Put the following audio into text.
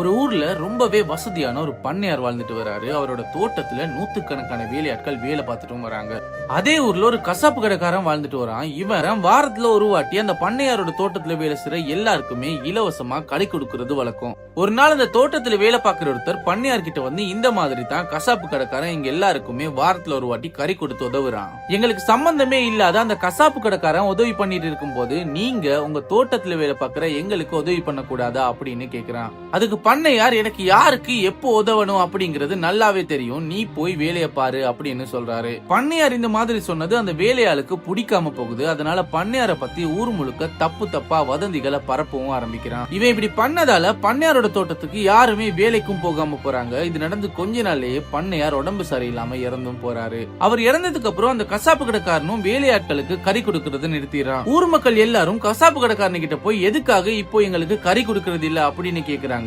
ஒரு ஊர்ல ரொம்பவே வசதியான ஒரு பண்ணையார் வாழ்ந்துட்டு வராரு. அவரோட தோட்டத்துல நூத்துக்கணக்கான வேலையாட்கள் வேலை பார்த்துட்டும் வராங்க. அதே ஊர்ல ஒரு கசாப்பு கடைக்காரன் வாழ்ந்துட்டு வரான். இவன் வாரத்துல ஒரு வாட்டி அந்த பண்ணையாரோட தோட்டத்துல வேலை செய்யற எல்லாருக்குமே இலவசமா கடை கொடுக்கறது வழக்கம். ஒரு நாள் அந்த தோட்டத்துல வேலை பார்க்கிற ஒருத்தர் பண்ணையார் கிட்ட வந்து இந்த மாதிரி தான் கசாப்பு கடைக்காரன் எங்க எல்லாருக்குமே வாரத்துல ஒரு வாட்டி கறி கொடுத்து உதவுறான். எங்களுக்கு சம்பந்தமே இல்லாத அந்த கசாப்பு கடைக்காரன் உதவி பண்ணிட்டு இருக்கும் போது நீங்க உங்க தோட்டத்துல வேலை பார்க்கிற எங்களுக்கு உதவி பண்ண கூடாதா அப்படின்னு கேக்குறான். அதுக்கு பண்ணையார், எனக்கு யாருக்கு எப்போ உதவணும் அப்படிங்கறது நல்லாவே தெரியும், நீ போய் வேலைய பாரு அப்படின்னு சொல்றாரு. பண்ணையார் இந்த மாதிரி சொன்னது அந்த வேலையாளுக்கு பிடிக்காம போகுது. அதனால பண்ணையார பத்தி ஊர் முழுக்க தப்பு தப்பா வதந்திகளை பரப்பவும் ஆரம்பிக்கிறான். இவன் இப்படி பண்ணதால பண்ணையாரோட தோட்டத்துக்கு யாருமே வேலைக்கும் போகாம போறாங்க. இது நடந்து கொஞ்ச நாள்லயே பண்ணையார் உடம்பு சரியில்லாம இறந்தும் போறாரு. அவர் இறந்ததுக்கு அப்புறம் அந்த கசாப்பு கடைக்காரனும் வேலையாட்களுக்கு கறி கொடுக்கறத நிறுத்திடுறான். ஊர் மக்கள் எல்லாரும் கசாப்பு கடைக்காரன் கிட்ட போய் எதுக்காக இப்போ எங்களுக்கு கறி கொடுக்கறது இல்ல அப்படின்னு கேக்குறாங்க.